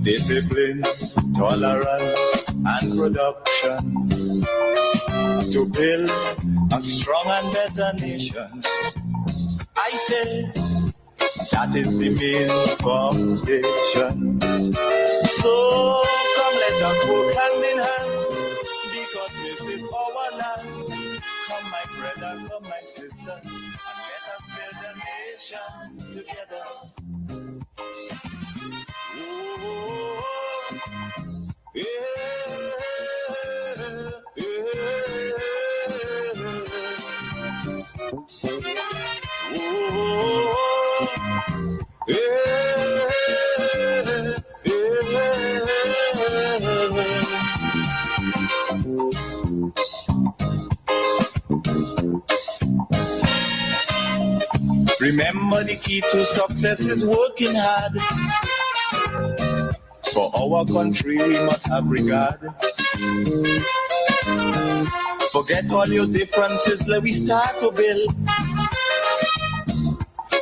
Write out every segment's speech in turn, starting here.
discipline, tolerance, and production to build a strong and better nation. I say that is the main foundation. So come let us work hand in hand, because this is our land. Come my brother, come my sister, and let us build a nation together. Oh, yeah, yeah. Remember, the key to success is working hard. For our country we must have regard. Forget all your differences, let we start to build.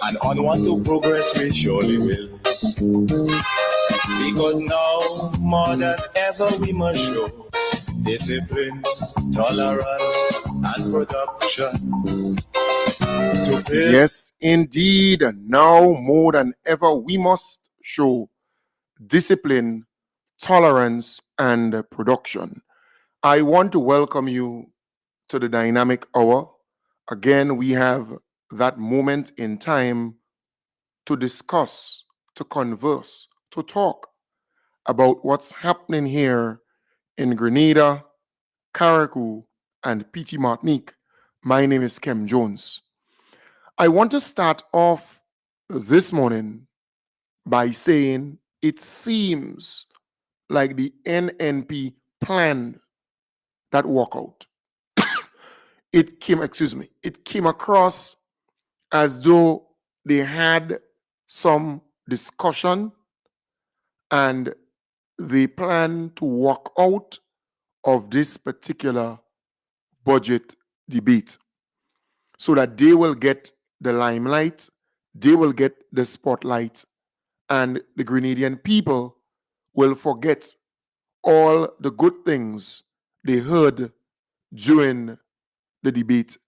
And onward to progress we surely will. Because now, more than ever, we must show discipline, tolerance, and production. Yes, indeed. Now more than ever, we must show discipline, tolerance, and production. I want to welcome you to the Dynamic Hour. Again, we have that moment in time to discuss, to converse, to talk about what's happening here in Grenada, Carriacou, and PT Martinique. My name is Kem Jones. I want to start off this morning by saying it seems like the NNP planned that walkout. It came across as though they had some discussion and they plan to walk out of this particular budget debate so that they will get the limelight, they will get the spotlight, and the Grenadian people will forget all the good things they heard during the debate,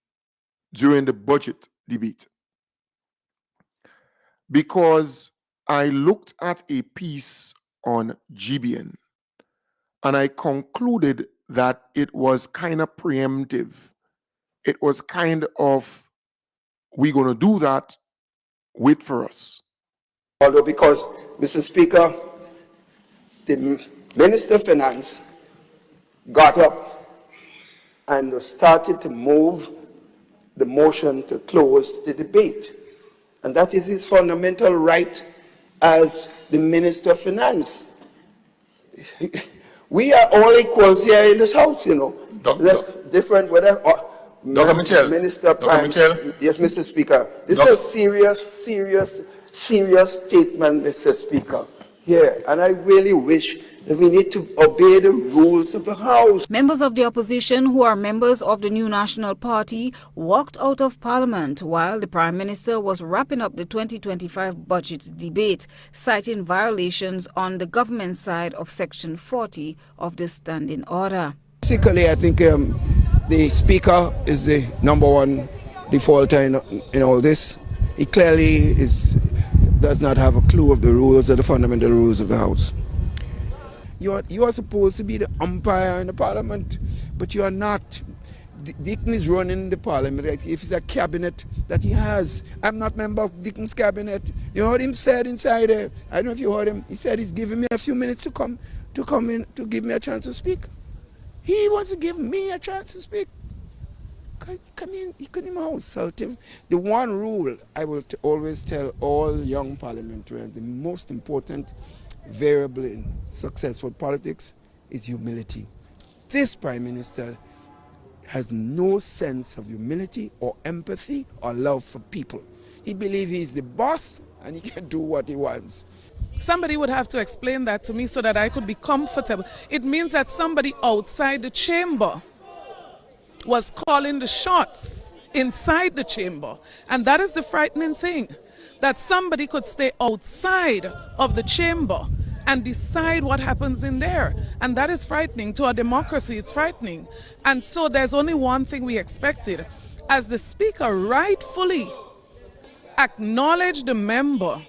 during the budget debate. Because I looked at a piece on GBN and I concluded that it was kind of preemptive. It was kind of, we're going to do that, wait for us. Although because, Mr. Speaker, the Minister of Finance got up and started to move the motion to close the debate. And that is his fundamental right as the Minister of Finance. We are all equals here in this house, you know. Different, whatever. Dr. Mitchell. Minister Prime. Mitchell. Yes, Mr. Speaker. This is a serious statement, Mr. Speaker. Here, and I really wish that we need to obey the rules of the House. Members of the opposition who are members of the New National Party walked out of Parliament while the Prime Minister was wrapping up the 2025 budget debate, citing violations on the government side of Section 40 of the Standing Order. Basically, I think the Speaker is the number one defaulter in all this. He clearly does not have a clue of the rules or the fundamental rules of the House. You are supposed to be the umpire in the Parliament, but you are not. Deacon is running the Parliament. If it's a cabinet that he has, I'm not member of Deacon's cabinet. You heard him said inside there. I don't know if you heard him. He said he's giving me a few minutes to come in to give me a chance to speak. He wants to give me a chance to speak. Come in, he couldn't even insult him. The one rule I will always tell all young parliamentarians, the most important variable in successful politics is humility. This Prime Minister has no sense of humility or empathy or love for people. He believes he's the boss and he can do what he wants. Somebody would have to explain that to me so that I could be comfortable. It means that somebody outside the chamber was calling the shots inside the chamber. And that is the frightening thing, that somebody could stay outside of the chamber and decide what happens in there. And that is frightening. To a democracy, it's frightening. And so there's only one thing we expected. As the Speaker rightfully acknowledged the member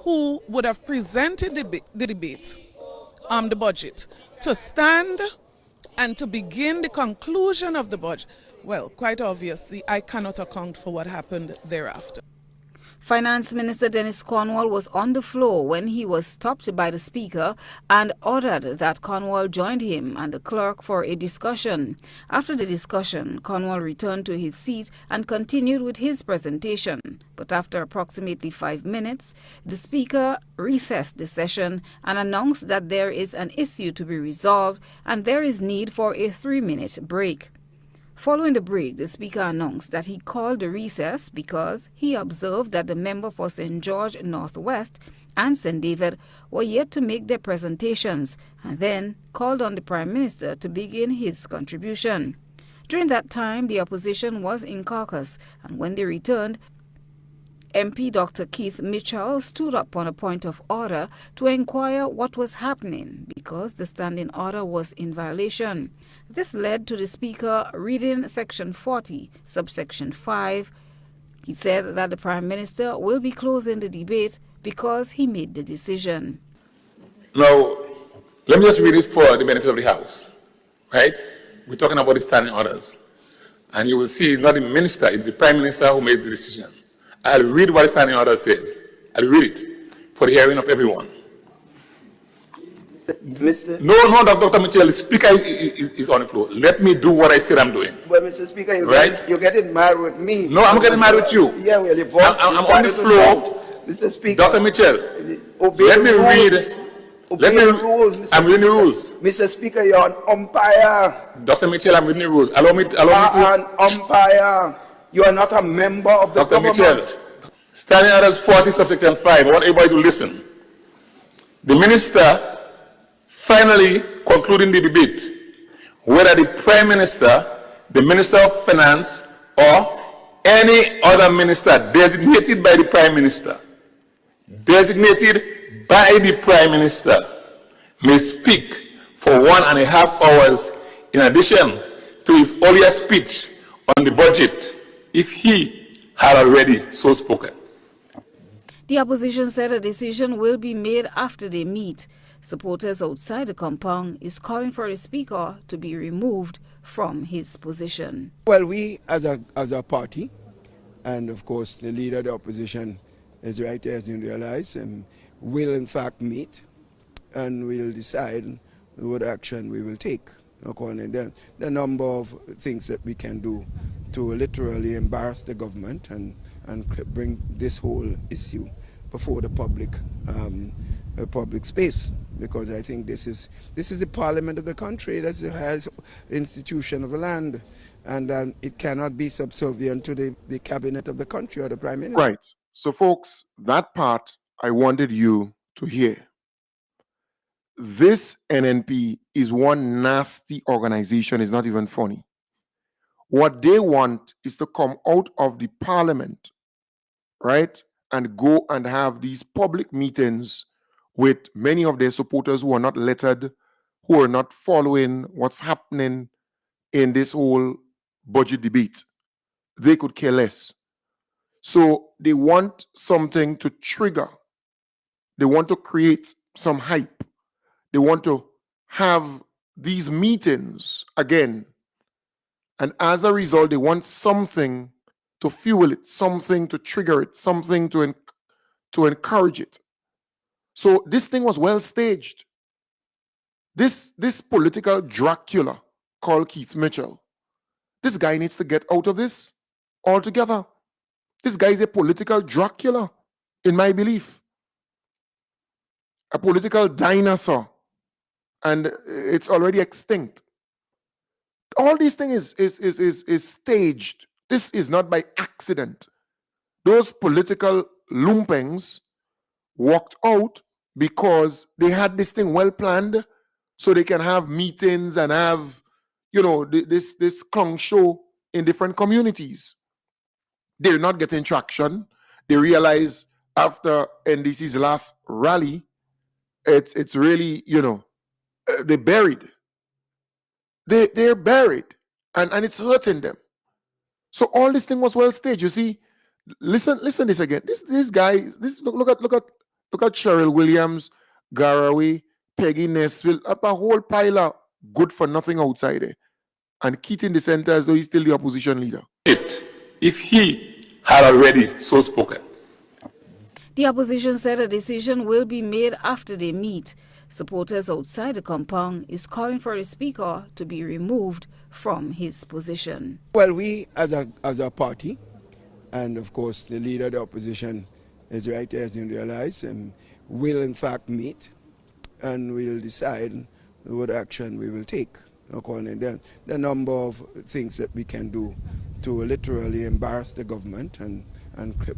who would have presented the debate, the budget, to stand and to begin the conclusion of the budget, well, quite obviously, I cannot account for what happened thereafter. Finance Minister Dennis Cornwall was on the floor when he was stopped by the Speaker and ordered that Cornwall joined him and the clerk for a discussion. After the discussion, Cornwall returned to his seat and continued with his presentation. But after approximately 5 minutes, the Speaker recessed the session and announced that there is an issue to be resolved and there is need for a 3-minute break. Following the break, the Speaker announced that he called the recess because he observed that the member for St. George Northwest and St. David were yet to make their presentations, and then called on the Prime Minister to begin his contribution. During that time, the opposition was in caucus, and when they returned, MP Dr. Keith Mitchell stood up on a point of order to inquire what was happening because the standing order was in violation. This led to the Speaker reading Section 40, subsection 5. He said that the Prime Minister will be closing the debate because he made the decision. Now, let me just read it for the benefit of the House, right? We're talking about the standing orders. And you will see it's not the Minister, it's the Prime Minister who made the decision. I'll read what the standing order says. I'll read it for the hearing of everyone. Mr. No, Dr. Mitchell, the Speaker is on the floor. Let me do what I said I'm doing. Well, Mr. Speaker, you're getting mad with me. No, I'm getting mad with you. Yeah, well, I'm on the floor. Mr. Speaker. Dr. Mitchell, let me read. I'm reading the rules. Mr. Speaker, you're an umpire. Dr. Mitchell, I'm reading the rules. Allow me to. An umpire. You are not a member of the Dr. government. Mitchell, standing orders 40, subsection 5. I want everybody to listen. The Minister finally concluding the debate, whether the Prime Minister, the Minister of Finance, or any other minister designated by the Prime Minister, may speak for 1.5 hours in addition to his earlier speech on the budget if he had already so spoken. The opposition said a decision will be made after they meet. Supporters outside the compound is calling for the Speaker to be removed from his position. Well, we as a party, and of course the leader of the opposition is right there, as you realize, will in fact meet and we'll decide what action we will take according to the number of things that we can do to literally embarrass the government and bring this whole issue before the public space, because I think this is the parliament of the country. That's the highest institution of the land, and it cannot be subservient to the cabinet of the country or the prime minister. Right. So, folks, that part I wanted you to hear. This NNP is one nasty organization. It's not even funny. What they want is to come out of the parliament, right, and go and have these public meetings with many of their supporters who are not lettered, who are not following what's happening in this whole budget debate. They could care less. So they want something to trigger. They want to create some hype. They want to have these meetings again. And as a result, they want something to fuel it, something to trigger it, something to encourage it. So this thing was well staged. This political Dracula called Keith Mitchell, this guy needs to get out of this altogether. This guy is a political Dracula, in my belief. A political dinosaur. And it's already extinct. All these things is staged. This is not by accident. Those political lumpings walked out because they had this thing well planned so they can have meetings and have, this clown show in different communities. They're not getting traction. They realize after NDC's last rally it's really, they're buried. They're buried, and it's hurting them. So all this thing was well staged. You see, listen this again. This guy, look at Cheryl Williams, Garaway, Peggy Nesville, up a whole pile of good for nothing outside there. And Keating the center as though he's still the opposition leader. If he had already so spoken. The opposition said a decision will be made after they meet. Supporters outside the compound is calling for the speaker to be removed from his position. Well, we as a party, and of course the leader of the opposition is right there, as you realize, will in fact meet, and we'll decide what action we will take according to the number of things that we can do to literally embarrass the government and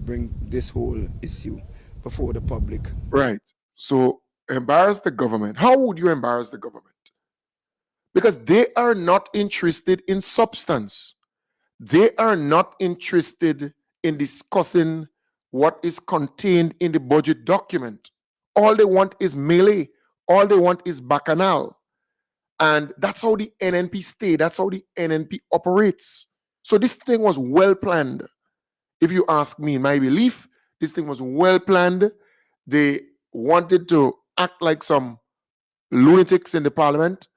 bring this whole issue before the public. Right. So embarrass the government. How would you embarrass the government? Because they are not interested in substance. They are not interested in discussing what is contained in the budget document. All they want is melee. All they want is bacchanal. And that's how the NNP stay. That's how the NNP operates. So this thing was well planned. If you ask me, in my belief, this thing was well planned. They wanted to act like some lunatics in the parliament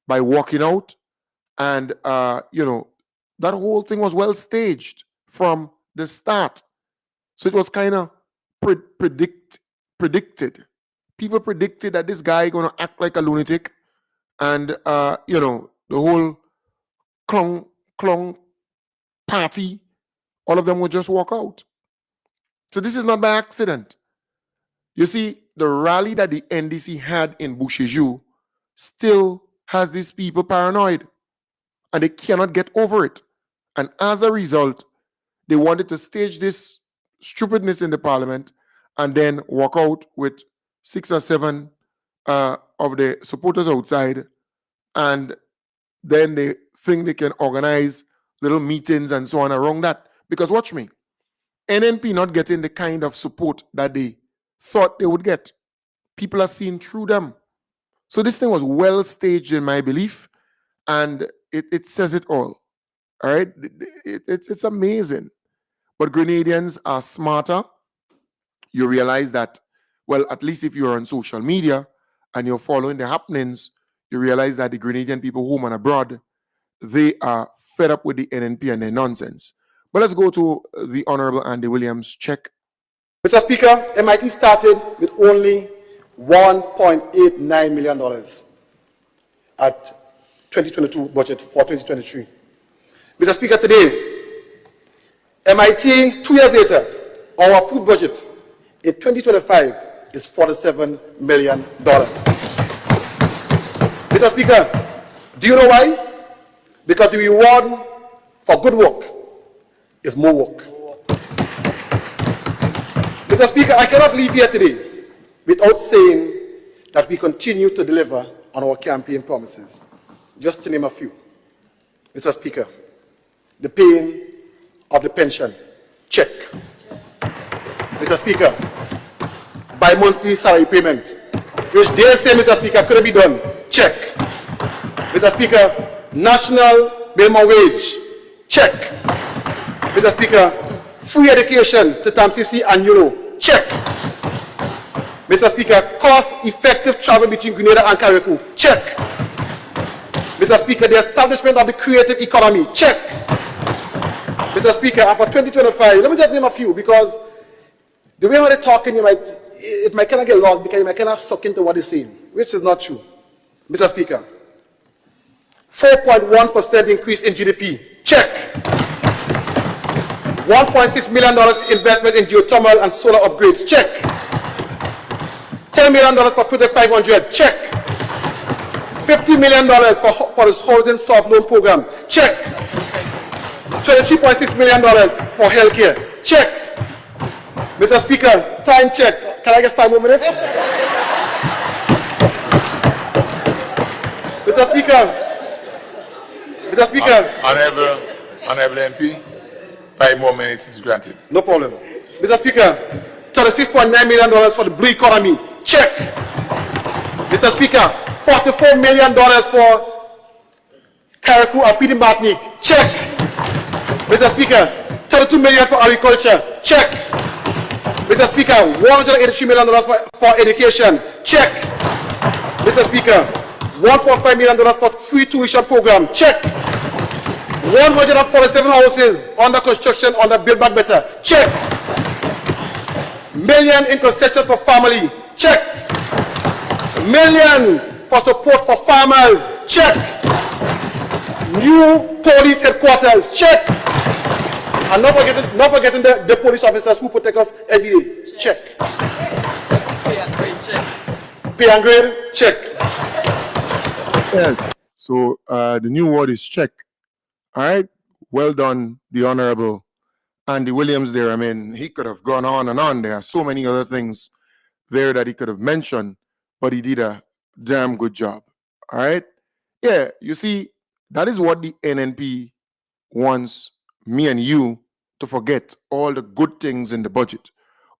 by walking out. And, that whole thing was well staged from the start. So it was kind of predicted. People predicted that this guy going to act like a lunatic. And, the whole clung party, all of them would just walk out. So this is not by accident. You see, the rally that the NDC had in Boucheju still has these people paranoid, and they cannot get over it. And as a result, they wanted to stage this stupidness in the parliament and then walk out with 6 or 7 of the supporters outside, and then they think they can organize little meetings and so on around that. Because watch me, NNP not getting the kind of support that they thought they would get. People are seeing through them. So this thing was well staged in my belief, and it says it all. All right? It's amazing. But Grenadians are smarter. You realize that, well, at least if you're on social media and you're following the happenings, you realize that the Grenadian people home and abroad, they are fed up with the NNP and their nonsense. But let's go to the Honorable Andy Williams. Check. Mr. Speaker, MIT started with only $1.89 million at 2022 budget for 2023. Mr. Speaker, today, MIT, 2 years later, our approved budget in 2025 is $47 million. Mr. Speaker, do you know why? Because the reward for good work is more work. Mr. Speaker, I cannot leave here today without saying that we continue to deliver on our campaign promises. Just to name a few. Mr. Speaker, the paying of the pension, check. Mr. Speaker, bi-monthly salary payment, which they say, Mr. Speaker, couldn't be done, check. Mr. Speaker, national minimum wage, check. Mr. Speaker, free education to Tamsisi and Euro, check. Mr. Speaker, cost-effective travel between Grenada and Carriacou, check. Mr. Speaker, the establishment of the creative economy, check. Mr. Speaker, and for 2025, let me just name a few, because the way they're talking, it might kind of get lost, because you might kind of suck into what they're saying, which is not true. Mr. Speaker, 4.1% increase in GDP, check. $1.6 million investment in geothermal and solar upgrades, check. $10 million for Project 500, check. $50 million for this housing soft loan program, check. $23.6 million for healthcare, check. Mr. Speaker, time check. Can I get 5 more minutes? Mr. Speaker. Honorable MP, 5 more minutes is granted. No problem. Mr. Speaker, $36.9 million for the blue economy, check. Mr. Speaker, $44 million for Carriacou and Peter Martinique. Check. Mr. Speaker, $32 million for agriculture. Check. Mr. Speaker, $183 million for education. Check. Mr. Speaker, $1.5 million for free tuition program. Check. 147 houses under construction under Build Back Better. Check. Million in concession for family. Check. Millions for support for farmers. Check. New police headquarters. Check. And not forgetting the police officers who protect us every day. Check. Pay and grade. Check. Pay and grade. Check. Yes. So the new word is check. All right. Well done, the Honorable Andy Williams there. I mean, he could have gone on and on. There are so many other things there that he could have mentioned, but he did a damn good job. All right. Yeah. You see, that is what the NNP wants me and you to forget. All the good things in the budget,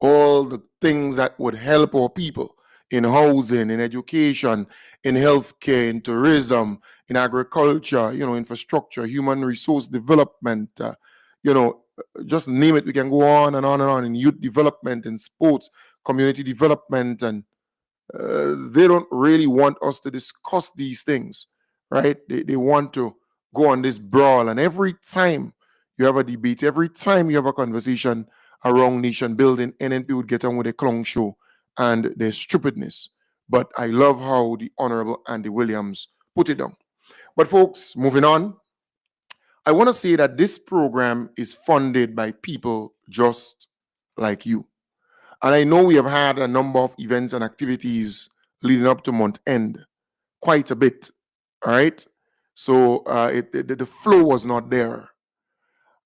all the things that would help our people in housing, in education, in healthcare, in tourism, in agriculture, infrastructure, human resource development, just name it. We can go on and on and on in youth development, in sports, community development, and they don't really want us to discuss these things, right? They want to go on this brawl, and every time you have a debate, every time you have a conversation around nation building, NNP would get on with a clown show and their stupidness. But I love how the Honorable Andy Williams put it down. But folks, moving on, I want to say that this program is funded by people just like you. And I know we have had a number of events and activities leading up to month end, quite a bit, all right? So the flow was not there.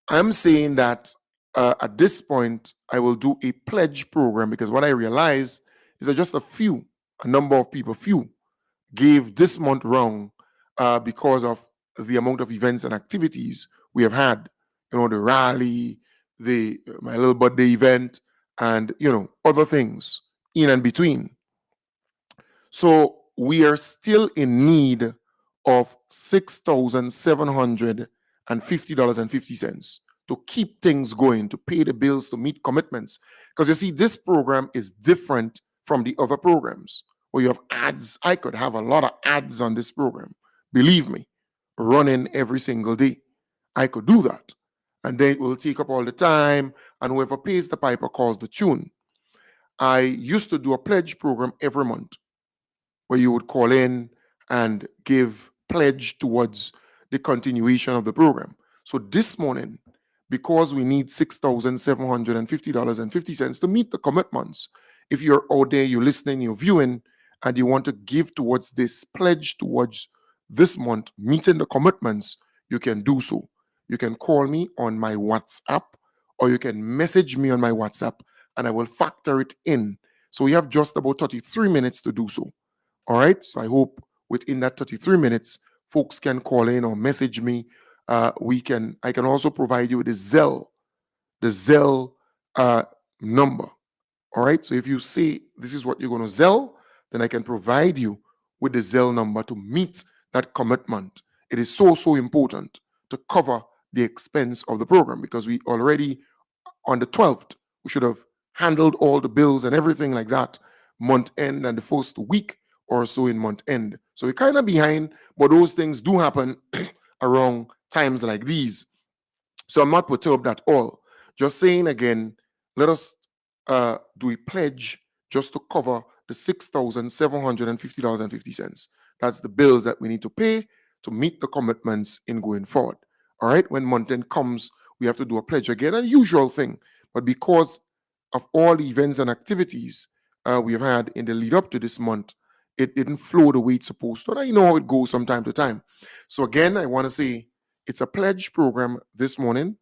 I'm saying that at this point, I will do a pledge program, because what I realize is that just a number of people, gave this month wrong because of the amount of events and activities we have had. The rally, my little birthday event, and other things in and between. So we are still in need of $6,750.50 to keep things going, to pay the bills, to meet commitments. Because you see, this program is different from the other programs where you have ads. I could have a lot of ads on this program, believe me, running every single day. I could do that. And then it will take up all the time, and whoever pays the piper calls the tune. I used to do a pledge program every month where you would call in and give pledge towards the continuation of the program. So this morning, because we need $6,750.50 to meet the commitments, if you're out there, you're listening, you're viewing, and you want to give towards this pledge towards this month, meeting the commitments, you can do so. You can call me on my WhatsApp, or you can message me on my WhatsApp, and I will factor it in. So we have just about 33 minutes to do so. All right. So I hope within that 33 minutes, folks can call in or message me. I can also provide you with the Zelle number. All right. So if you say this is what you're going to Zelle, then I can provide you with the Zelle number to meet that commitment. It is so important to cover the expense of the program, because we already on the 12th, we should have handled all the bills and everything like that month end and the first week or so in month end. So we're kind of behind, but those things do happen around times like these. So I'm not perturbed at all. Just saying again, let us do a pledge just to cover the $6,750.50. That's the bills that we need to pay to meet the commitments in going forward. All right, when month end comes, we have to do a pledge again, a usual thing. But because of all the events and activities we have had in the lead up to this month, it didn't flow the way it's supposed to. And I know how it goes from time to time. So again, I want to say it's a pledge program this morning.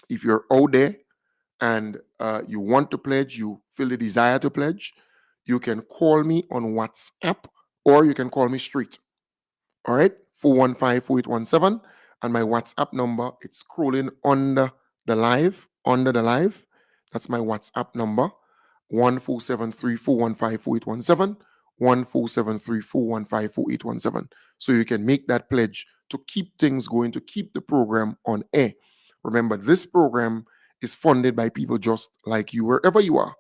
If you're out there and you want to pledge, you feel the desire to pledge, you can call me on WhatsApp, or you can call me straight. All right, 415-4817. And my WhatsApp number, it's scrolling under the live. That's my WhatsApp number, 1473-415-4817. 1473-415-4817. So you can make that pledge to keep things going, to keep the program on air. Remember, this program is funded by people just like you, wherever you are,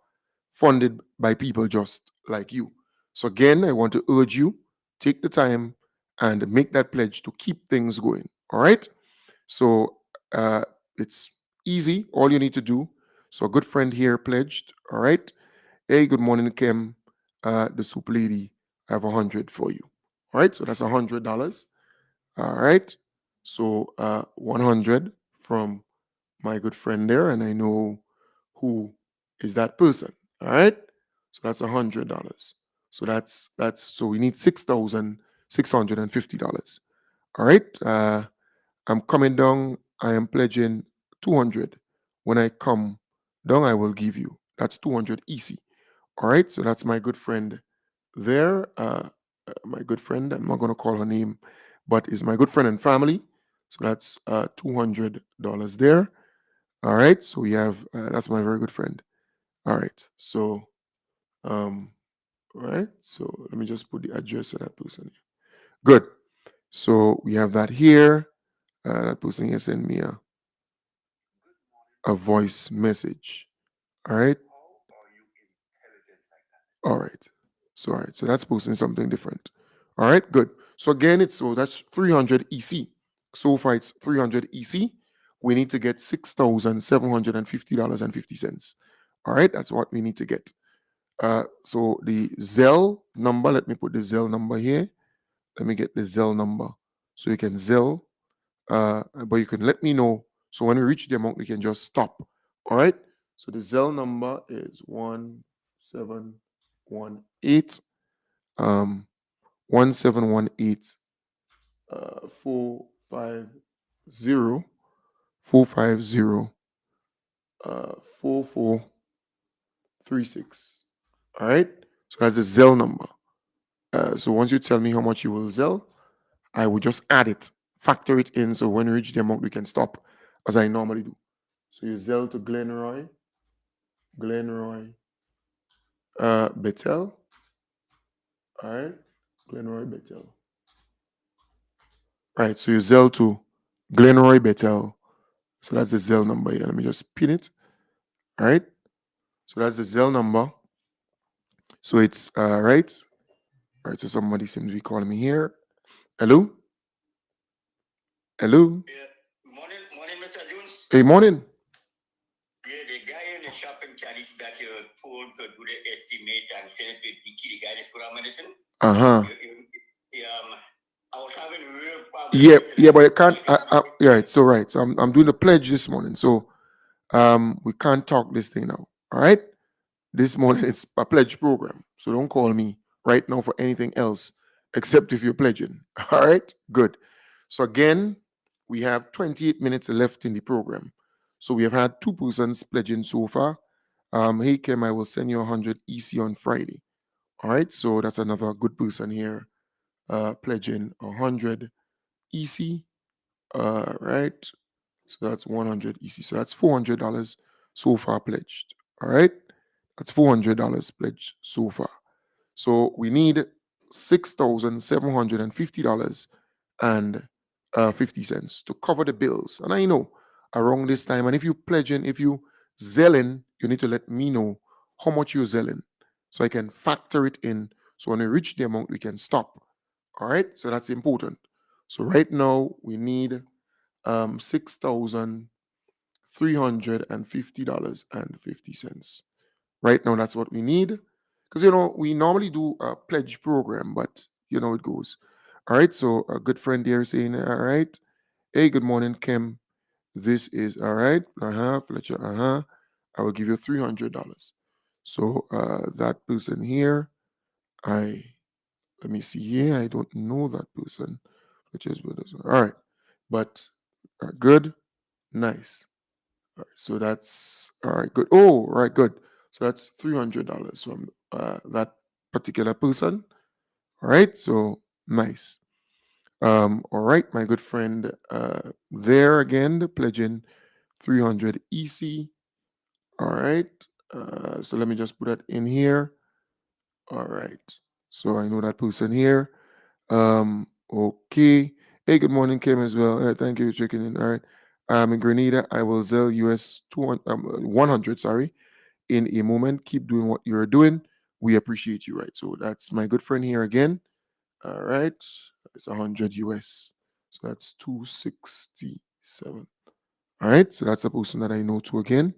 funded by people just like you. So again, I want to urge you, take the time and make that pledge to keep things going. All right? So it's easy. All you need to do. So a good friend here pledged. All right. Hey, good morning, Kim. The soup lady. I have 100 for you. All right. So that's $100. All right. So 100 from my good friend there, and I know who is that person. All right. So that's $100. So that's so we need $6,650. All right. I'm coming down. I am pledging 200. When I come down, I will give you. That's 200 easy. All right. So that's my good friend there. My good friend. I'm not going to call her name, but is my good friend and family. So that's $200 there. All right. So we have that's my very good friend. All right. So all right. So let me just put the address of that person. Good. So we have that here. That person here sent me a voice message. All right. All right. So all right. So that's posting something different. All right. Good. So again, that's 300 EC. So far it's 300 EC. We need to get $6,750.50. All right. That's what we need to get. So the Zelle number. Let me put the Zelle number here. Let me get the Zelle number so you can Zelle. But you can let me know. So when we reach the amount, we can just stop. All right. So the Zelle number is 1718 1718 450 450 4436. All right. So that's the Zelle number. So once you tell me how much you will Zelle, I will just add it, factor it in. So when we reach the amount, we can stop as I normally do. So you Zelle to Glenroy Bethel. All right. Glenroy Bethel. All right. So you Zelle to Glenroy Bethel. So that's the Zelle number here. Let me just pin it. All right. So that's the Zelle number. So it's right. All right. So somebody seems to be calling me here. Hello? Hello? Yeah. Morning, Mr. Jones. Hey, morning. Yeah, the guy in the shopping challenge that you told to do the estimate and send it to the guy that's for our medicine. Uh-huh. I was having real problems. Yeah, but I can't. Yeah, right. So right. So I'm doing the pledge this morning. So we can't talk this thing now. All right. This morning it's a pledge program. So don't call me right now for anything else except if you're pledging. All right. Good. So again, we have 28 minutes left in the program. So we have had 2 persons pledging so far. Hey Kim, I will send you 100 EC on Friday. All right. So that's another good person here pledging 100 EC. Right. So that's 100 EC. So that's $400 so far pledged. All right. That's $400 pledged so far. So we need $6,750.50 to cover the bills. And I know around this time, and if you pledging, if you zelling, you need to let me know how much you're zelling so I can factor it in. So when we reach the amount, we can stop. All right. So that's important. So right now we need $6,350.50. Right now, that's what we need. Because, we normally do a pledge program, but you know it goes. All right. So a good friend here saying, all right. Hey, good morning, Kim. This is all right. Fletcher. I will give you $300. So that person here, let me see here. I don't know that person. All right. But good. Nice. All right, so that's all right, good. Oh, all right, good. So that's $300 from that particular person. All right, so nice. All right, my good friend there again, pledging 300 EC. All right, so let me just put that in here. All right, So I know that person here. Okay. Hey, good morning, Kim, as well. Thank you for checking in. All right. In Grenada, I will sell US 200, 100, sorry, in a moment. Keep doing what you're doing. We appreciate you, right? So that's my good friend here again. All right. It's 100 US. So that's 267. All right. So that's a person that I know too again.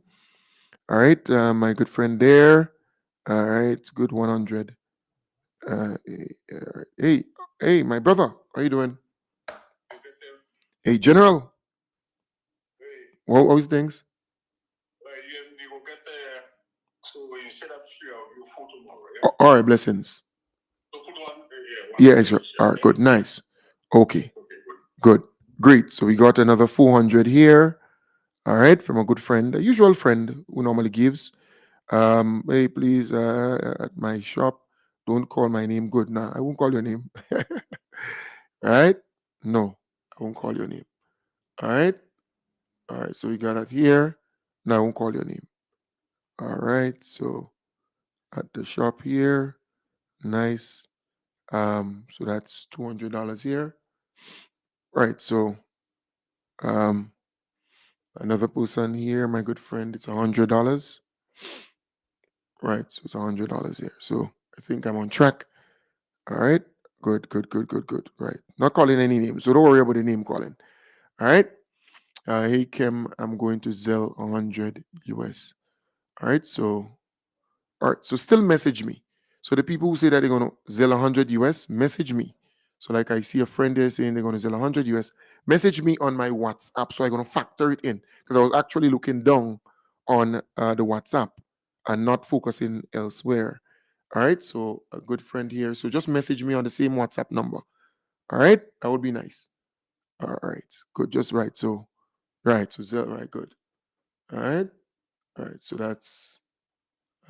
All right. My good friend there. All right. Good 100. Hey, hey, my brother. How you doing? Hey, General. What was things? All right, blessings. Yeah, sure. All right, good, nice. Okay, good, great. So we got another 400 here. All right, from a good friend, a usual friend who normally gives. Hey, please, at my shop, don't call my name. Good, nah, I won't call your name. All right, no, I won't call your name. All right, all right. So we got it here. No, I won't call your name. All right, so at the shop here, nice. So that's $200 here. Right. So um another person here, my good friend, it's $100. Right. So it's $100 here. So I think I'm on track. All right. Good, good, good, good, good. Right. Not calling any names. So don't worry about the name calling. All right. Hey Kim, I'm going to Zelle 100 US. All right. So all right. So still message me. So the people who say that they're gonna Zelle 100 US, message me. So like I see a friend there saying they're gonna Zelle 100 US, message me on my WhatsApp. So I'm gonna factor it in because I was actually looking down on the WhatsApp and not focusing elsewhere. All right. So a good friend here. So just message me on the same WhatsApp number. All right. That would be nice. All right. Good. Just right. So right. So Zelle, right. Good. All right. All right. So that's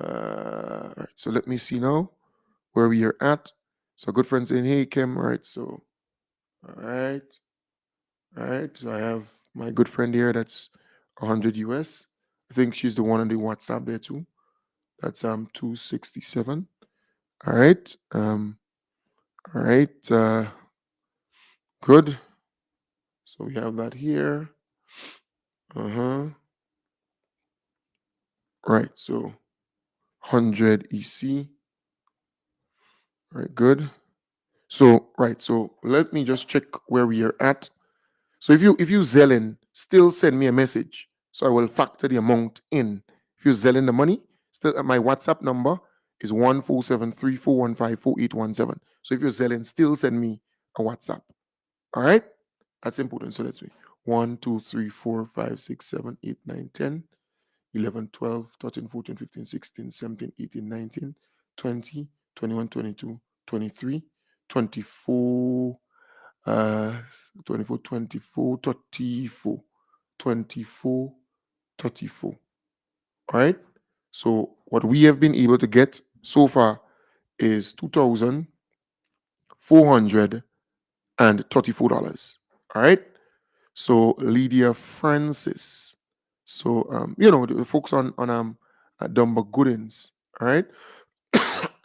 all right. So let me see now where we are at. So good friend saying, hey Kim, all right. So all right. All right. So I have my good friend here that's 100 US. I think she's the one on the WhatsApp there too. That's 267. All right. All right. Good. So we have that here. Uh-huh. Right. So 100 EC. All right, good. So right. So let me just check where we are at. So if you Zellen, still send me a message. So I will factor the amount in. If you Zellen the money, still my WhatsApp number is 14734154817. So if you're Zellen, still send me a WhatsApp. All right? That's important. So let's see. 1, 2, 3, 4, 5, 6, 7, 8, 9, 10, 11, 12, 13, 14, 15, 16, 17, 18, 19, 20, 21, 22, 23, 24. 24, 24, 34, 24, 34. All right. So what we have been able to get so far is $2,434. All right. So Lydia Francis. So the folks on Dumber Goodins. All right.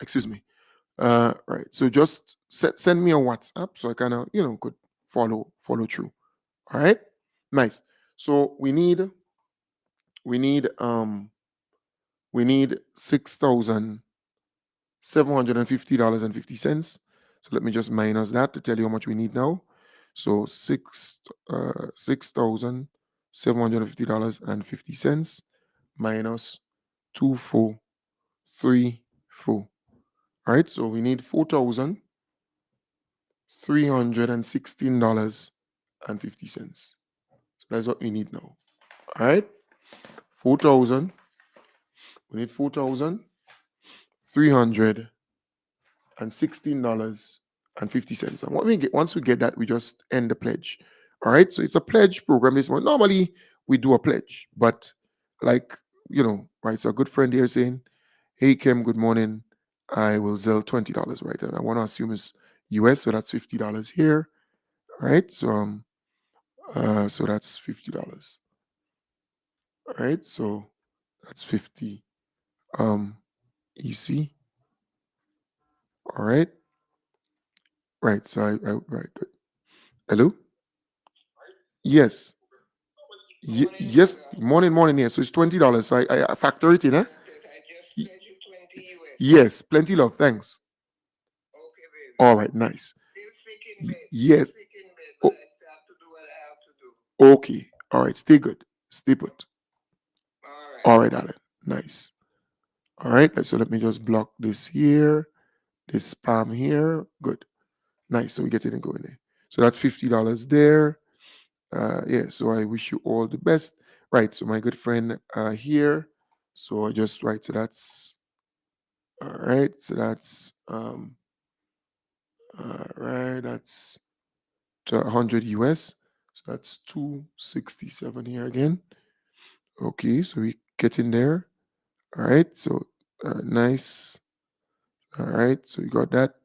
Excuse me. Right. So just send me a WhatsApp so I kind of could follow through. All right. Nice. So we need $6,750.50. So let me just minus that to tell you how much we need now. So $6,750.50 minus 2434. All right. So we need $4,316.50. So that's what we need now. All right. 4,000. We need $4,316.50. And once we get that, we just end the pledge. All right. So it's a pledge program this month. Normally we do a pledge, but like, right. So a good friend here saying, hey Kim, good morning. I will sell $20, right? And I want to assume it's US, so that's $50 here. All right. So so that's $50. All right. So that's 50 EC. All right. Right. So right. Good. Hello. Yes. Yes. Morning. Yes. So it's $20. So I factor it in, eh? Yes. Plenty love. Thanks. All right. Nice. Yes. Okay. All right. Stay good. Stay put. All right, Alan. Nice. All right. So let me just block this here, this spam here. Good. Nice. So we get it and go in there. So that's $50 there. Yeah. So I wish you all the best. Right. So my good friend here. So I just right. So that's all right. So that's all right. That's 100 US. So that's 267 here again. Okay. So we get in there. All right. So nice. All right. So you got that.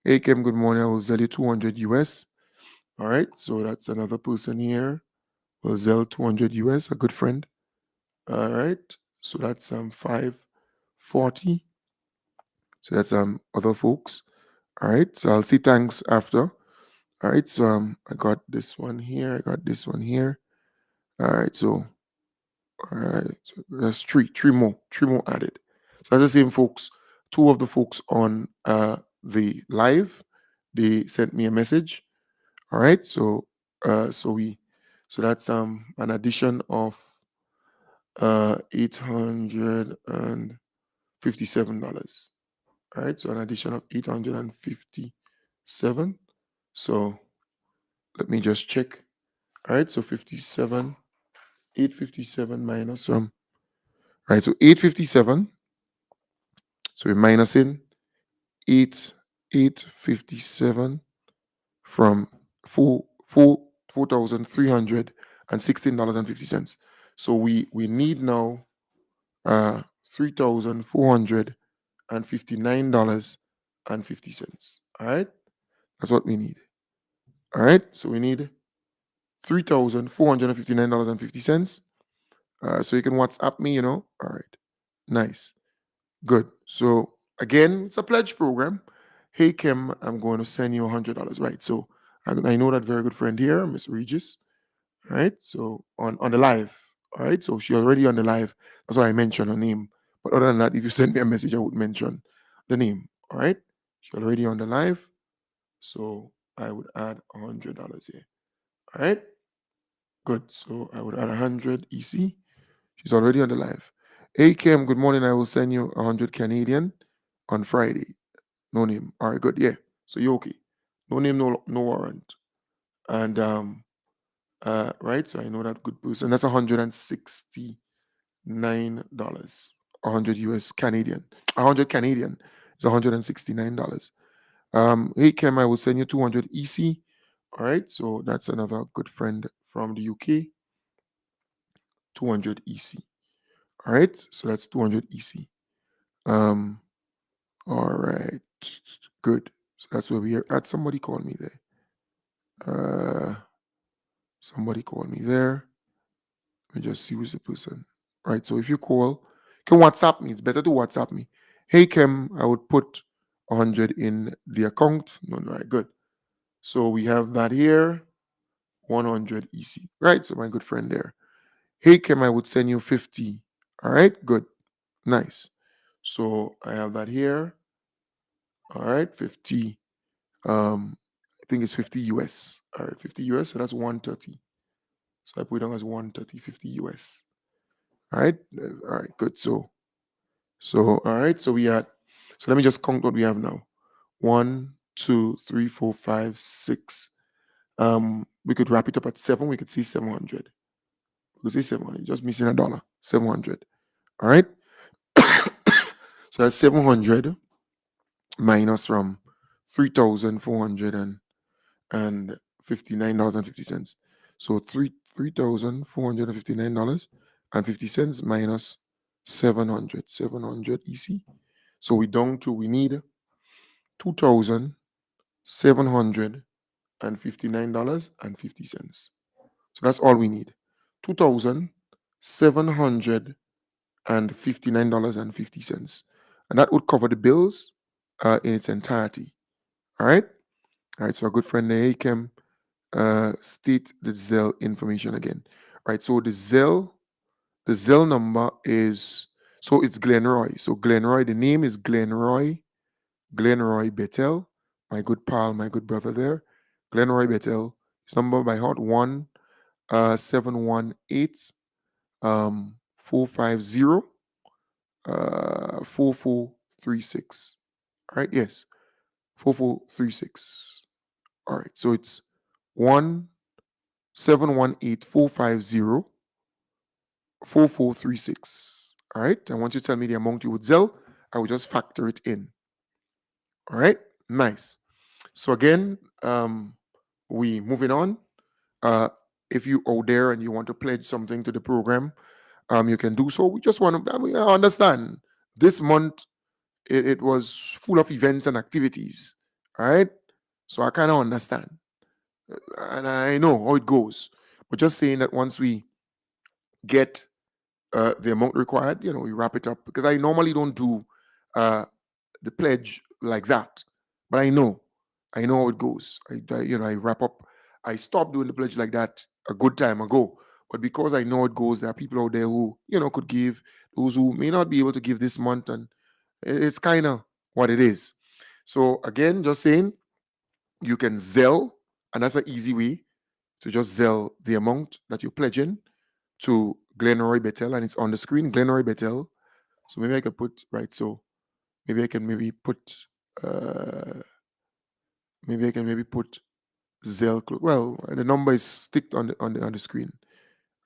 Hey Kim, good morning. I will sell you 200 US. All right. So that's another person here. Will sell 200 US, a good friend. All right. So that's 540. So that's other folks. All right. So I'll see thanks after. All right. So I got this one here. I got this one here. All right. So all right. So there's three more added. So that's the same folks. Two of the folks on the live, they sent me a message. All right. So so that's an addition of $857. All right. So an addition of 857. So let me just check. All right. So 857 minus all right. So 857. So we're minusing 857 from $4,316.50. So we need now $3,459.50. All right, that's what we need. All right, so we need $3,459.50. So you can WhatsApp me, All right, nice, good. So again, it's a pledge program. Hey Kim, I'm going to send you $100. Right. So I know that very good friend here, Miss Regis. All right. So on the live. All right. So she already on the live. That's why I mentioned her name. But other than that, if you send me a message, I would mention the name. All right. She already on the live. So I would add $100 here. All right. Good. So I would add 100 EC. She's already on the live. Hey Kim, good morning. I will send you 100 Canadian on Friday. No name. All right, good. Yeah. So you're okay. No name, no warrant. And right. So I know that good boost. And that's $169. 100 US Canadian. 100 Canadian is $169. Hey Kim, I will send you 200 EC. All right. So that's another good friend from the UK. 200 EC. All right. So that's 200 EC. All right. Good. So that's where we are at. Somebody called me there. Somebody called me there. Let me just see who's the person. Right. So if you call, you can WhatsApp me. It's better to WhatsApp me. Hey Kim, I would put 100 in the account. No, right, good. So we have that here. 100 EC. Right. So my good friend there. Hey Kim, I would send you 50. All right, good. Nice. So I have that here. All right, 50. I think it's 50 US. All right, 50 US. So that's 130. So I put it down as 130, 50 US. All right. All right, good. All right. So we had, so let me just count what we have now. 1, 2, 3, 4, 5, 6. We could wrap it up at 7. We could see 700. We could see 700. Just missing a dollar. 700. All right. So that's 700 minus from 3,459.50. So $3,459.50 minus 700 EC. So we need $2,759.50. So that's all we need. $2,759.50. And that would cover the bills in its entirety. All right. All right. So our good friend there, Cam, state the Zelle information again. All right. So the Zelle number is, so it's Glenroy. So Glenroy, the name is Glenroy Bettel, my good pal, my good brother there. Glenroy Bettel. His number by heart 718 450 4436. All right, yes, 4436. All right, so it's 1-718-450-4436. All right, I want you to tell me the amount you would Zelle. I will just factor it in. All right, nice. So again, we moving on. If you out there and you want to pledge something to the program, you can do so. We just want to, I understand this month it was full of events and activities. All right, so I kind of understand, and I know how it goes. But just saying that once we get the amount required, we wrap it up, because I normally don't do the pledge like that, but I know how it goes. I wrap up. I stopped doing the pledge like that a good time ago, but because I know it goes, there are people out there who could give, those who may not be able to give this month, and it's kind of what it is. So again, just saying, you can Zelle, and that's an easy way to just Zelle the amount that you're pledging to Glenroy Bettel, and it's on the screen, Glenroy Bettel. So maybe I could put, right, so maybe I can put Zelle. Well, the number is sticked on the screen.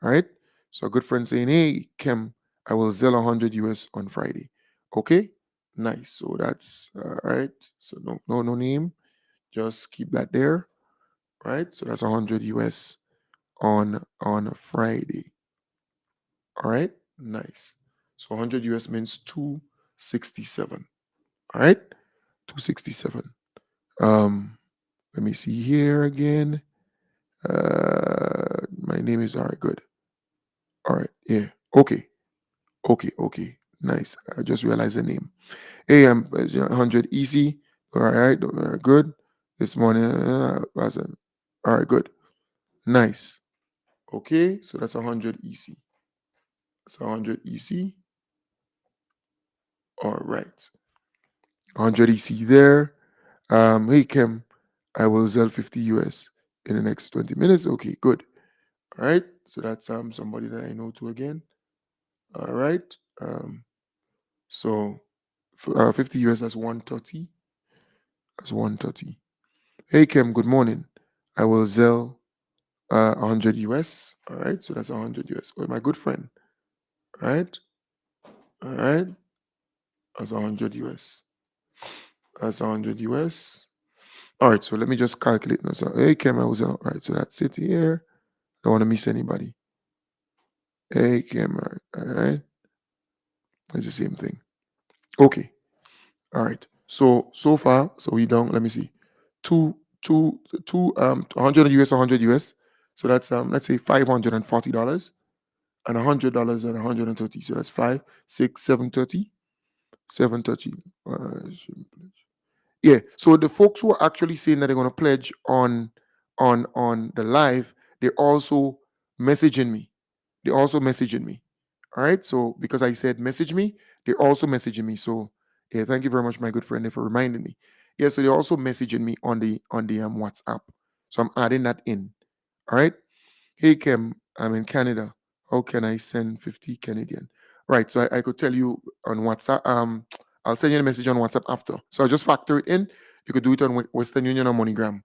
All right. So a good friend saying, "Hey, Kim, I will Zelle 100 US on Friday." Okay. Nice. So that's all right. So no name. Just keep that there. Right. So that's 100 US on Friday. All right. Nice. So 100 US means 267. All right. 267. Let me see here again. My name is all right. Good. All right. Yeah. Okay. Okay. Nice. I just realized the name. Hey, I'm 100 easy. All right. Good. This morning. Wasn't. All right. Good. Nice. Okay. So that's 100 EC. So 100 EC. All right. 100 EC there. Hey, Kim, I will sell 50 US in the next 20 minutes. Okay. Good. All right. So that's somebody that I know too again. All right. So 50 US, that's 130. That's 130. Hey Kim, good morning. I will sell 100 US. All right. So that's 100 US. Oh, my good friend. All right. All right. That's 100 US. That's 100 US. All right. So let me just calculate now. So, hey Kim, I will sell. All right. So that's it here. Don't want to miss anybody. Hey Kim. All right. It's the same thing. Okay. All right. So far, so we down. Let me see. Two 100 US, 100 US. So that's let's say $540 and $100 and 130. So that's 5, 6, 730. 730. Yeah. So the folks who are actually saying that they're gonna pledge on the live, they're also messaging me. They're also messaging me. All right. So because I said message me, they're also messaging me. So yeah, thank you very much, my good friend, for reminding me. Yeah, so they're also messaging me on the WhatsApp. So I'm adding that in. All right. Hey Kim, I'm in Canada. How can I send 50 Canadian? Right. So I could tell you on WhatsApp. I'll send you a message on WhatsApp after. So I'll just factor it in. You could do it on Western Union or MoneyGram.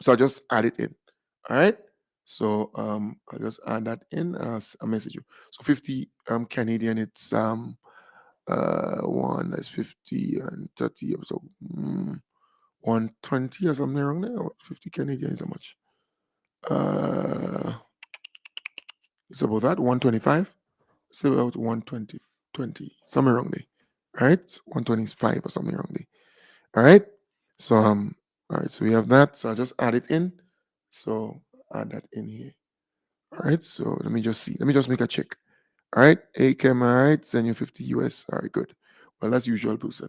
So I'll just add it in. All right. So I'll just add that in and I'll message you. So 50 Canadian, it's one that's 50 and 30. So 120 or something around there. 50 Canadian is how much? It's about that 125. It's about 120, 20, somewhere around there. Right? 125 or something around there. All right. So all right, so we have that. So I'll just add it in. So add that in here. All right. So let me just see. Let me just make a check. All right. ACAM, all right. Send you 50 US. All right, good. Well, that's usual person.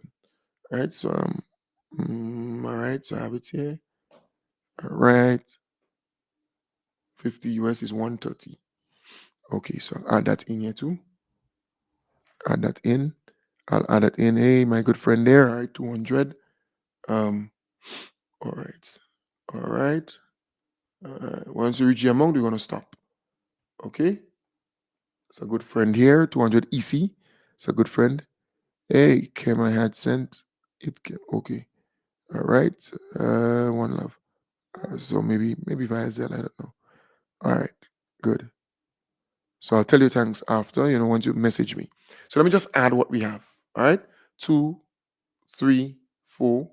All right, so all right, so I have it here. All right, 50 US is 130. Okay, so I'll add that in here too. Add that in. I'll add it in. Hey, my good friend there. All right, 200. Um, all right, all right. Once you reach the amount, you're gonna stop. Okay, it's a good friend here. 200 EC. It's a good friend. Hey, Kim, I had sent it. Okay, all right. One love. So maybe via Zelle. I don't know. All right, good. So I'll tell you thanks after. Once you message me. So let me just add what we have. All right, 2, 3, 4,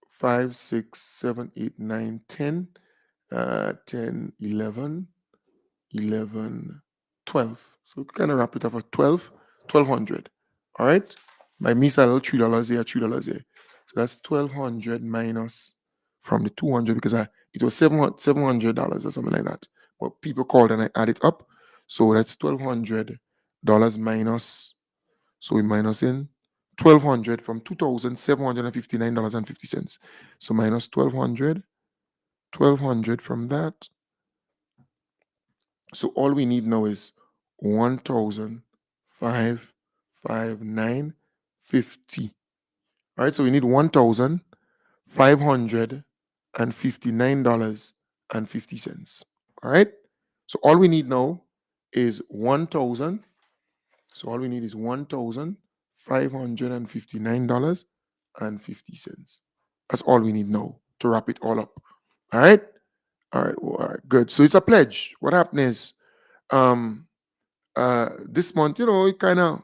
5, 6, 7, 8, 9, 10, 10, 11, 11, 12. So we kind of wrap it up at 12, 1200. All right. By me, it's a little $3 here, $3 here. So that's 1200 minus from the 200 because it was $700 or something like that. But people called and I add it up. So that's $1,200 minus. So we minus in 1200 from $2,759.50. So minus 1200 from that. So all we need now is 1,559.50. All right, so we need $1,559.50. All right. So all we need now is 1,000. So all we need is $1,559.50. That's all we need now to wrap it all up. All right. All right. Well, all right. Good. So it's a pledge. What happened is, this month, it kind of,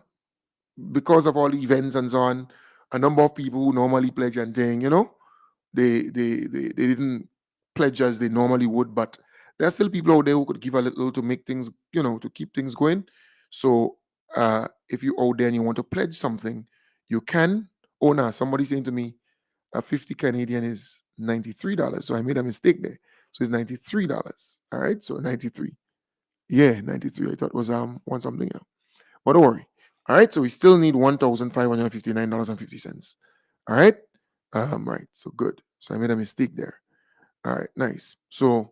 because of all the events and so on, a number of people who normally pledge and thing, they didn't pledge as they normally would, but there are still people out there who could give a little to make things, to keep things going. So if you out there and you want to pledge something, you can. Oh, now somebody saying to me, 50 Canadian is $93. So I made a mistake there. So it's $93. All right. So 93. Yeah, 93. I thought it was one something else. But don't worry. All right. So we still need $1,559.50. All right. Right. So good. So I made a mistake there. All right, nice. So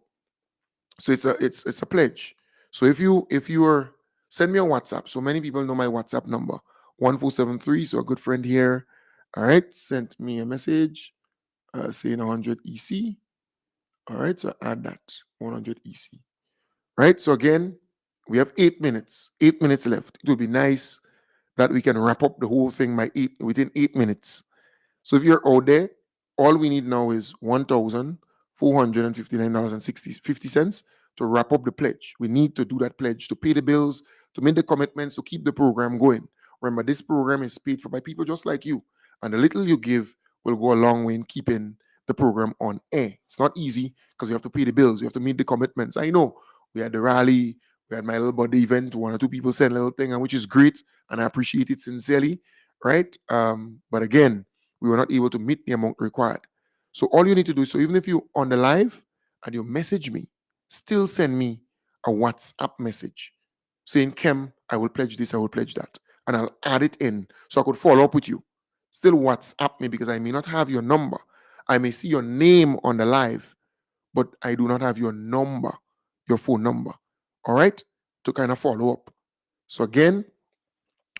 it's a pledge. So if you are, send me a WhatsApp. So many people know my WhatsApp number, 1473. So a good friend here, all right, sent me a message saying 100 EC. All right, so add that 100 EC. Right. So again, we have 8 minutes. 8 minutes left. It would be nice that we can wrap up the whole thing within 8 minutes. So if you're out there, all we need now is $1,459.50 to wrap up the pledge. We need to do that pledge to pay the bills, to make the commitments, to keep the program going. Remember, this program is paid for by people just like you. And the little you give will go a long way in keeping the program on air. It's not easy because you have to pay the bills, you have to meet the commitments. I know we had the rally, we had my little body event, one or two people said a little thing, and which is great, and I appreciate it sincerely, right? But again, we were not able to meet the amount required. So all you need to do, so even if you're on the live and you message me, still send me a WhatsApp message saying, Kem, I will pledge this, I will pledge that. And I'll add it in so I could follow up with you. Still WhatsApp me because I may not have your number. I may see your name on the live, but I do not have your number, your phone number. All right? To kind of follow up. So again,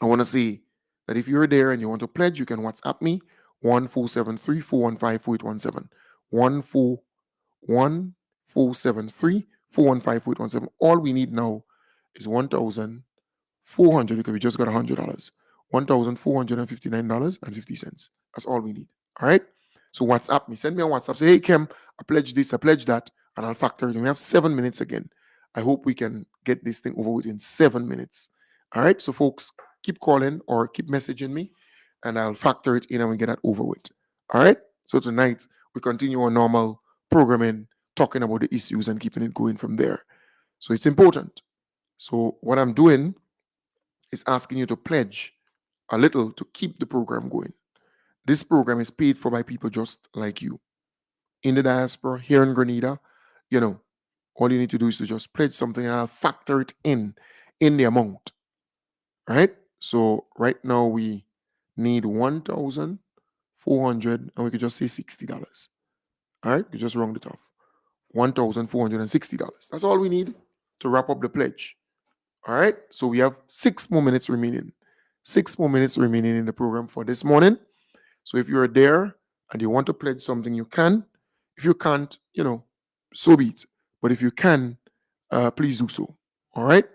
I want to say that if you're there and you want to pledge, you can WhatsApp me 1473-415-4817. 1473-415-4817. All we need now is 1,400 because we just got $100. $1,459.50. That's all we need. All right. So WhatsApp me. Send me a WhatsApp. Say, hey Kim, I pledge this, I pledge that, and I'll factor it. And we have 7 minutes again. I hope we can get this thing over within 7 minutes. All right. So folks, keep calling or keep messaging me, and I'll factor it in and we get that over with. All right. So tonight we continue our normal programming, talking about the issues and keeping it going from there. So it's important. So what I'm doing is asking you to pledge a little to keep the program going. This program is paid for by people just like you. In the diaspora, here in Grenada, all you need to do is to just pledge something and I'll factor it in the amount. Right? So right now we need $1,400, and we could just say $60. All right, we just round it off. $1,460. That's all we need to wrap up the pledge. All right, so we have 6 more minutes remaining. 6 more minutes remaining in the program for this morning. So if you're there and you want to pledge something, you can. If you can't, so be it. But if you can, please do so. All right.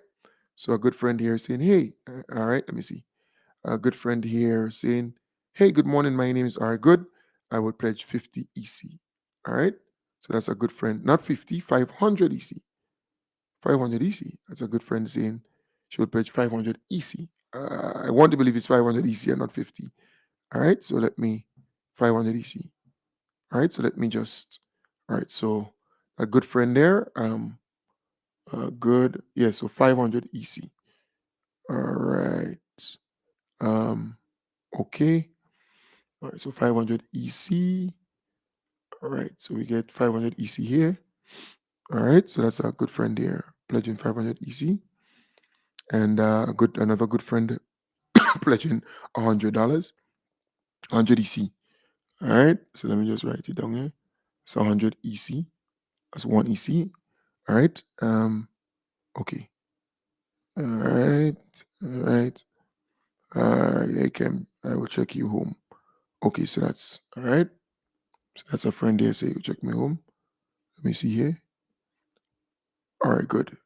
So a good friend here saying, hey, all right, let me see. A good friend here saying, hey, good morning. My name is All Good. I would pledge 50 EC. All right. So that's a good friend. Not 50, 500 EC. 500 EC. That's a good friend saying she would pledge 500 EC. I want to believe it's 500 EC and not 50. All right. So let me, 500 EC. All right. So let me just, all right. So a good friend there. Good. Yeah. So 500 EC. All right. Okay. All right. So 500 EC. All right. So we get 500 EC here. All right. So that's a good friend there pledging 500 EC. And another good friend pledging $100. 100 EC. All right. So let me just write it down here. So 100 EC. That's 1 EC. All right. Okay. All right. All right. I will check you home. Okay, so that's all right. So that's a friend there say, check me home. Let me see here. All right, good.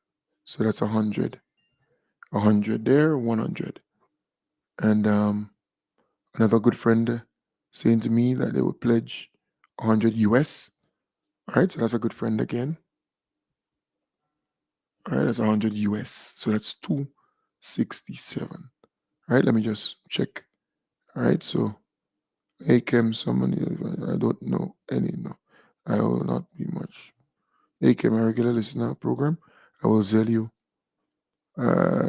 So that's 100. 100 there, 100. And another good friend saying to me that they would pledge 100 US. All right, so that's a good friend again. All right, that's 100 US. So that's 267. All right, let me just check. All right, so ACAM, someone, I don't know any, no. I will not be much. ACAM, a regular listener program. I will sell you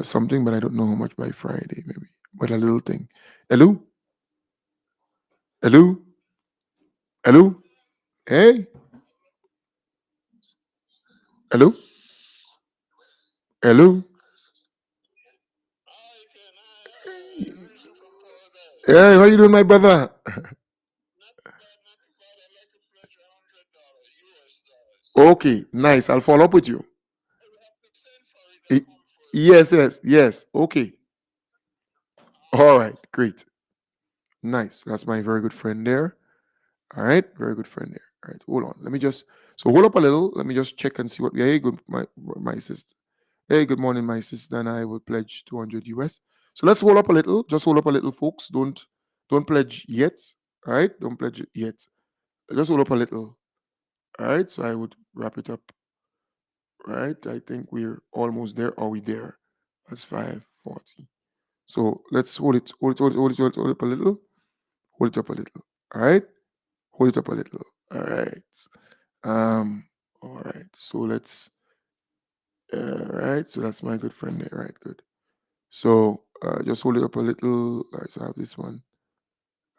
something, but I don't know how much by Friday, maybe. But a little thing. Hello? Hello? Hello? Hey? Hello? Hello? Hey, how you doing, my brother? Okay, nice. I'll follow up with you. Yes. Okay. All right, great. Nice. That's my very good friend there. All right, very good friend there. All right, hold on. Let me just hold up a little. Let me just check and see what we are. Hey, good, my sister. Hey, good morning, my sister, and I will pledge 200 US. So let's hold up a little. Just hold up a little, folks. Don't pledge yet. All right, don't pledge yet. Just hold up a little. All right, so I would wrap it up. All right, I think we're almost there. Are we there? That's 540. So let's hold it up a little. Hold it up a little. All right, hold it up a little. All right. All right. So let's. All right. So that's my good friend there. All right. Good. So just hold it up a little. All right. So I have this one.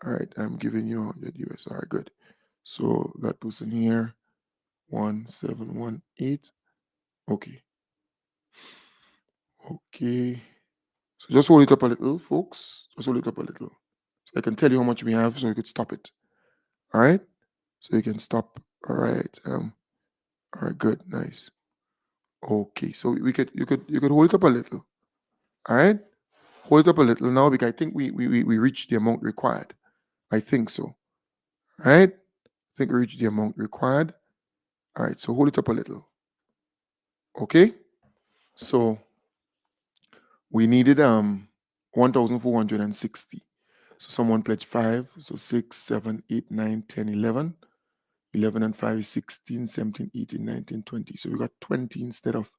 All right. I'm giving you 100 US. All right. Good. So that person here, 1718. Okay. Okay. So just hold it up a little, folks. Just hold it up a little. So I can tell you how much we have so you could stop it. All right. So you can stop. All right. All right. Good. Nice. Okay. So you could hold it up a little. All right. Hold it up a little now because I think we reached the amount required. I think so. All right. I think we reached the amount required. All right. So hold it up a little. Okay. So we needed 1,460. So someone pledged 5. So 6, 7, 8, 9, 10, 11. 11 and 5 is 16, 17, 18, 19, 20. So we got 20 instead of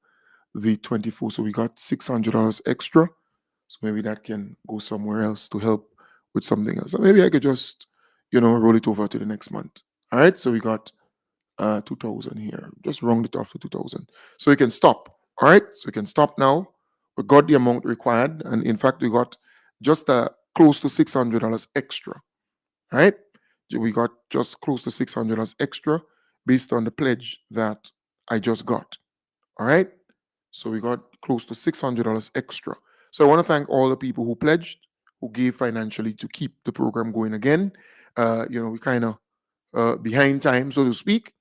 the 24. So we got $600 extra. So maybe that can go somewhere else to help with something else. Or maybe I could just, roll it over to the next month. All right. So we got 2,000 here. Just round it off to 2,000. So we can stop. All right. So we can stop now. We got the amount required. And in fact, we got just close to $600 extra. All right. We got just close to $600 extra based on the pledge that I just got. All right. So we got close to $600 extra. So I want to thank all the people who pledged, who gave financially to keep the program going again. We kind of behind time, so to speak,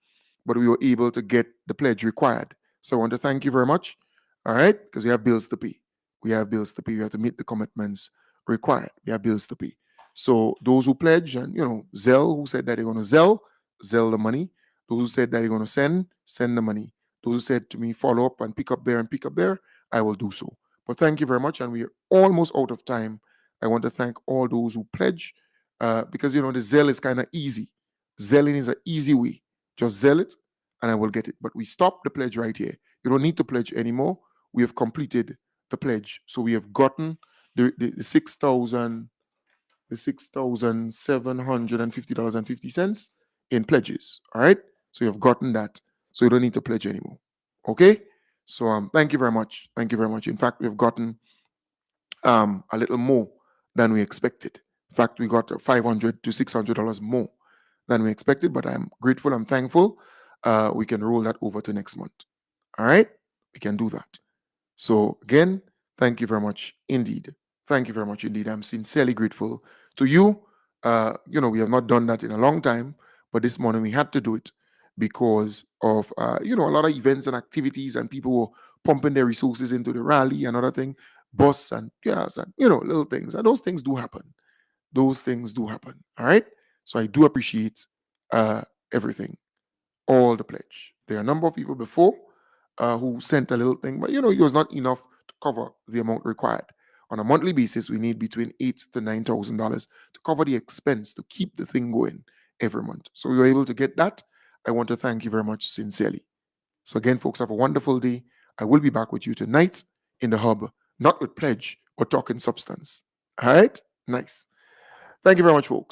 but we were able to get the pledge required. So I want to thank you very much. All right, because we have bills to pay. We have bills to pay. We have to meet the commitments required. We have bills to pay. So those who pledge, and Zelle, who said that they're going to Zelle the money. Those who said that they're going to send the money. Those who said to me, follow up and pick up there, I will do so. But thank you very much, and we are almost out of time. I want to thank all those who pledge, because the Zelle is kind of easy. Zelling is an easy way. Just Zelle it, and I will get it. But we stop the pledge right here. You don't need to pledge anymore. We have completed the pledge, so we have gotten the $6,750.50 in pledges. All right, so you have gotten that, so you don't need to pledge anymore. Okay, so thank you very much. Thank you very much. In fact, we have gotten a little more than we expected. In fact, we got $500 to $600 more than we expected, but I'm grateful, I'm thankful. We can roll that over to next month. All right, we can do that. So again, thank you very much indeed. Thank you very much indeed. I'm sincerely grateful to you. We have not done that in a long time, but this morning we had to do it because of a lot of events and activities, and people were pumping their resources into the rally and other thing, bus and gas and little things. And those things do happen. Those things do happen. All right. So I do appreciate everything, all the pledge. There are a number of people before who sent a little thing, but it was not enough to cover the amount required. On a monthly basis, we need between $8,000 to $9,000 to cover the expense to keep the thing going every month. So we were able to get that. I want to thank you very much sincerely. So again, folks, have a wonderful day. I will be back with you tonight in the hub, not with pledge, but talking substance. All right? Nice. Thank you very much, folks.